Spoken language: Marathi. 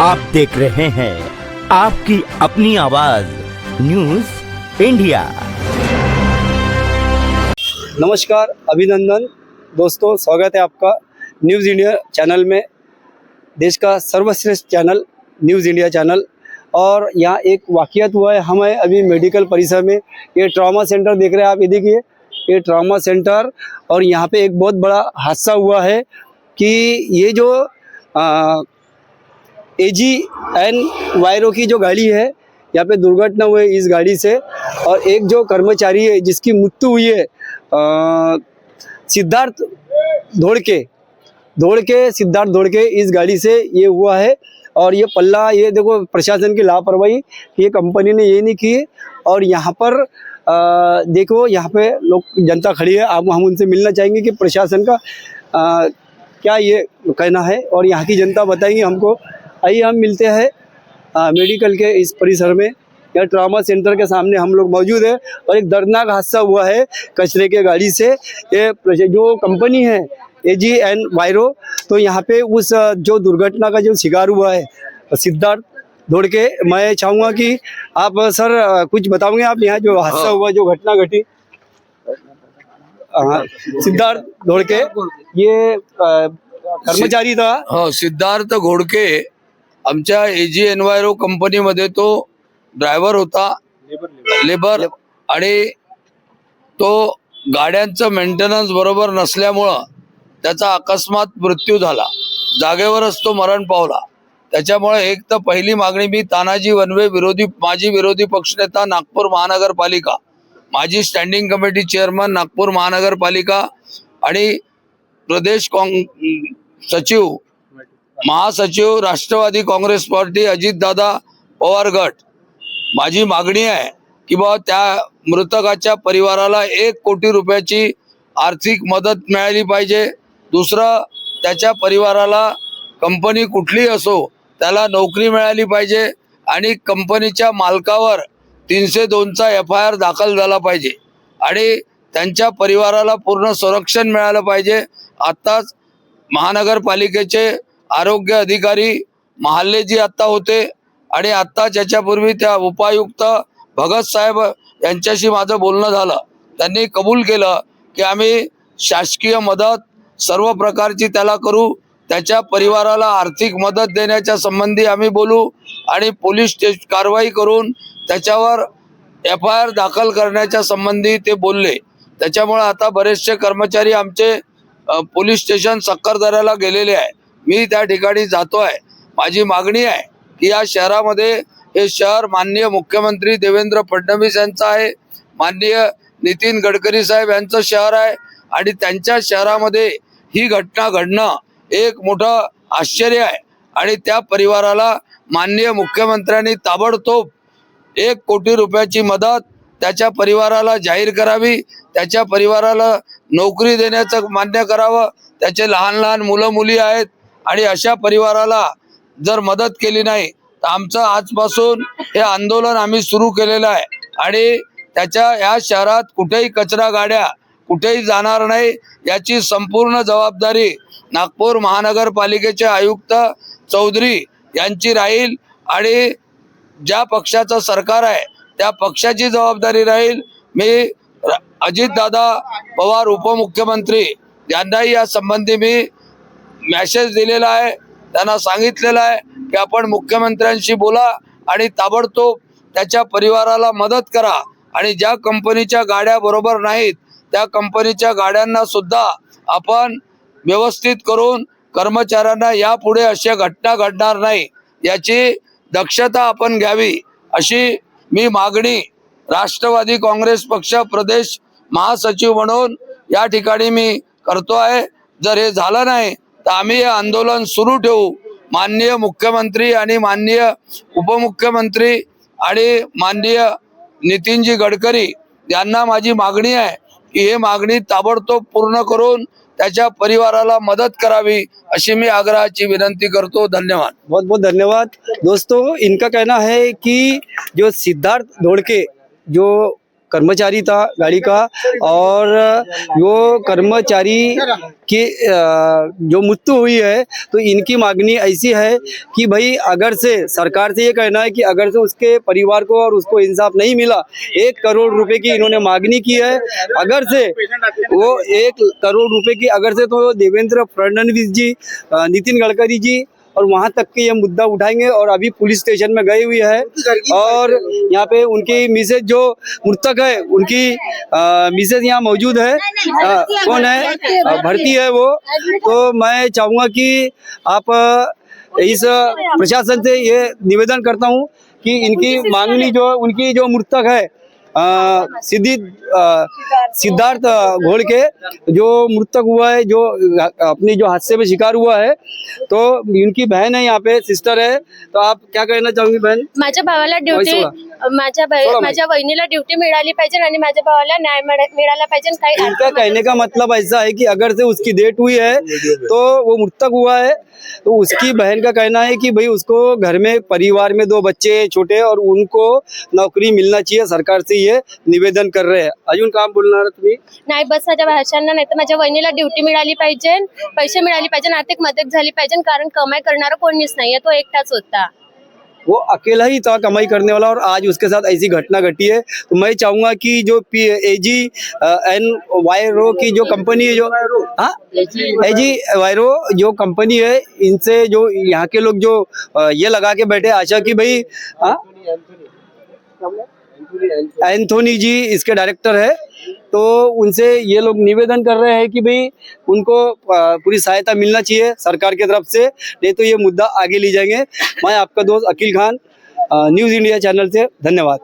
आप देख रहे हैं आपकी अपनी आवाज न्यूज इंडिया। नमस्कार, अभिनंदन दोस्तों, स्वागत है आपका न्यूज़ इंडिया चैनल में, देश का सर्वश्रेष्ठ चैनल न्यूज़ इंडिया चैनल। और यहाँ एक वाक़ियत हुआ है, हम हैं अभी मेडिकल परिसर में। ये ट्रॉमा सेंटर देख रहे हैं आप, ये देखिए, ये ट्रॉमा सेंटर। और यहाँ पे एक बहुत बड़ा हादसा हुआ है कि ये जो AG वायरो की जो गाड़ी है, यहाँ पे दुर्घटना हुई इस गाड़ी से। और एक जो कर्मचारी है जिसकी मृत्यु हुई है, सिद्धार्थ धोड़के इस गाड़ी से ये हुआ है। और ये पल्ला, ये देखो प्रशासन की लापरवाही, ये कंपनी ने ये नहीं की। और यहाँ पर देखो, यहाँ पे लोग, जनता खड़ी है, हम उनसे मिलना चाहेंगे कि प्रशासन का क्या ये कहना है और यहाँ की जनता बताएंगी हमको। आइए हम मिलते हैं मेडिकल के इस परिसर में। यह ट्रॉमा सेंटर के सामने हम लोग मौजूद है और एक दर्दनाक हादसा हुआ है कचरे के गाड़ी से। ये जो कंपनी है AG वायरो, तो यहाँ पे उस जो दुर्घटना का जो शिकार हुआ है सिद्धार्थ धोड़के, मैं चाहूँगा कि आप सर कुछ बताओगे। आप यहाँ जो हादसा हुआ, जो घटना घटी, सिद्धार्थ धोड़के ये कर्मचारी था। हो, सिद्धार्थ घोडके आमच्या AG एनवायरो कंपनीमध्ये तो ड्रायव्हर होता, लेबर, आणि तो गाड्यांचं मेंटेनन्स बरोबर नसल्यामुळं त्याचा अकस्मात मृत्यू झाला, जागेवरच तो मरण पावला। त्याच्यामुळे एक तर पहिली मागणी मी तानाजी वनवे, माजी विरोधी पक्षनेता नागपूर महानगरपालिका, माजी स्टँडिंग कमिटी चेअरमन नागपूर महानगरपालिका आणि प्रदेश सचिव, महासचिव राष्ट्रवादी काँग्रेस पार्टी अजितदादा पवार गट, माझी मागणी आहे की बाबा त्या मृतकाच्या परिवाराला 1 कोटी रुपयाची आर्थिक मदत मिळाली पाहिजे। दुसरं, त्याच्या परिवाराला कंपनी कुठली असो त्याला नोकरी मिळाली पाहिजे आणि कंपनीच्या मालकावर 302चा FIR दाखल झाला पाहिजे आणि त्यांच्या परिवाराला पूर्ण संरक्षण मिळालं पाहिजे। आताच महानगरपालिकेचे आरोग्य अधिकारी महाल्लेजी आता होते आणि आता ज्याच्यापूर्वी त्या उपायुक्त भगत साहेब यांच्याशी माझं बोलणं झालं। त्यांनी कबूल केलं की आम्ही शासकीय मदत सर्व प्रकारची त्याला करू, त्याच्या परिवाराला आर्थिक मदत देण्याच्या संबंधी आम्ही बोलू आणि पोलीस कारवाई करून त्याच्यावर FIR दाखल करण्याच्या संबंधी ते बोलले। त्याच्यामुळे आता बरेचसे कर्मचारी आमचे पोलीस स्टेशन सक्करदऱ्याला गेलेले आहे। मी त्या ठिकाणी जातो आहे। माझी मागणी आहे की या शहरामध्ये, हे शहर माननीय मुख्यमंत्री देवेंद्र फडणवीस यांचं आहे, माननीय नितीन गडकरी साहेब यांचं शहर आहे आणि त्यांच्या शहरामध्ये ही घटना घडणं एक मोठं आश्चर्य आहे। आणि त्या परिवाराला माननीय मुख्यमंत्र्यांनी ताबडतोब 1 कोटी रुपयाची मदत त्याच्या परिवाराला जाहीर करावी, त्याच्या परिवाराला नोकरी देण्याचं मान्य करावं। त्याचे लहान लहान मुलं मुली आहेत आणि अशा परिवाराला जर मदत केली नाही तर आमचं आजपासून हे आंदोलन आम्ही सुरू केलेलं आहे आणि त्याच्या या शहरात कुठेही कचरा गाड्या कुठेही जाणार नाही, याची संपूर्ण जबाबदारी नागपूर महानगरपालिकेचे आयुक्त चौधरी यांची राहील आणि ज्या पक्षाचं सरकार आहे त्या पक्षाची जबाबदारी राहील। मी अजितदादा पवार उपमुख्यमंत्री यांनाही या संबंधी मी मेसेज दिलेला आहे, त्यांना सांगितलेलं आहे की आपण मुख्यमंत्र्यांशी बोला आणि ताबडतोब त्याच्या परिवाराला मदत करा आणि ज्या कंपनीच्या गाड्या बरोबर नाहीत त्या कंपनीच्या गाड्यांना सुद्धा आपण व्यवस्थित करून कर्मचाऱ्यांना यापुढे अशा घटना घडणार नाही याची दक्षता आपण घ्यावी, अशी मी मागणी राष्ट्रवादी काँग्रेस पक्ष प्रदेश महासचिव म्हणून या ठिकाणी मी करतो आहे। जर हे झालं नाही तर आम्ही हे आंदोलन सुरू ठेवू। माननीय मुख्यमंत्री आणि माननीय उपमुख्यमंत्री आणि माननीय नितीनजी गडकरी यांना माझी मागणी आहे कि ये मागणी ताबडतोब पूर्ण करून त्याच्या परिवाराला मदत करावी, अशी मी आग्रहाची विनंती करतो। धन्यवाद, बहुत बहुत धन्यवाद। दोस्तों, इनका कहना है कि जो सिद्धार्थ धोड़के जो कर्मचारी था गाड़ी का, और वो कर्मचारी की जो मृत्यु हुई है, तो इनकी मांगनी ऐसी है कि भाई अगर से सरकार से ये कहना है कि अगर से उसके परिवार को और उसको इंसाफ नहीं मिला, 1 करोड़ रुपए की इन्होंने मांगनी की है। अगर से वो 1 करोड़ रुपए की अगर से, तो देवेंद्र फडणवीस जी, नितिन गडकरी जी और वहां तक के ये मुद्दा उठाएंगे। और अभी पुलिस स्टेशन में गए हुए हैं, और यहाँ पे उनकी मिसेज जो मृतक है, उनकी मिसेज यहाँ मौजूद है। कौन है? भर्ती है वो। तो मैं चाहूंगा कि आप इस प्रशासन से ये निवेदन करता हूँ कि इनकी मांगनी जो उनकी जो मृतक है सिद्धार्थ घोड़के जो मृतक हुआ है, जो अपनी जो हादसे में शिकार हुआ है, तो इनकी बहन है, यहाँ पे सिस्टर है। तो आप क्या कहना चाहोगी बहन? माझ्या भावाला ड्युटी, माझ्या वहिनीला ड्युटी मिळाली पाहिजे आणि माझ्या भावाला न्याय मिळाला पाहिजे। काही इनका कहने का मतलब ऐसा है कि अगर से उसकी डेट हुई है तो वो मृतक हुआ है, तो उसकी बहन का कहना है कि भाई उसको घर में परिवार में 2 बच्चे छोटे, और उनको नौकरी मिलना चाहिए। सरकार से ये निवेदन कर रहे हैं। अजून काम बोलणार तुम्ही? नाही, बस माझ्या भाषांना नाही तर माझ्या वहिनीला ड्युटी मिळाली पाहिजे, पैसे मिळाले पाहिजे, आर्थिक मदत झाली पाहिजे, कारण कमाई करणारा कोणीच नाहीये, तो एकटाच होता। वो अकेला ही था कमाई करने वाला, और आज उसके साथ ऐसी घटना घटी है। तो मैं चाहूंगा कि जो AG की जो कंपनी है, जो AG वायरो जो कंपनी है, इनसे जो यहाँ के लोग जो ये लगा के बैठे आशा कि भाई एंथोनी जी इसके डायरेक्टर है, तो उनसे ये लोग निवेदन कर रहे हैं कि भाई उनको पूरी सहायता मिलना चाहिए सरकार की तरफ से, नहीं तो ये मुद्दा आगे ले जाएंगे। मैं आपका दोस्त Akeel Khan, news India channel से, धन्यवाद।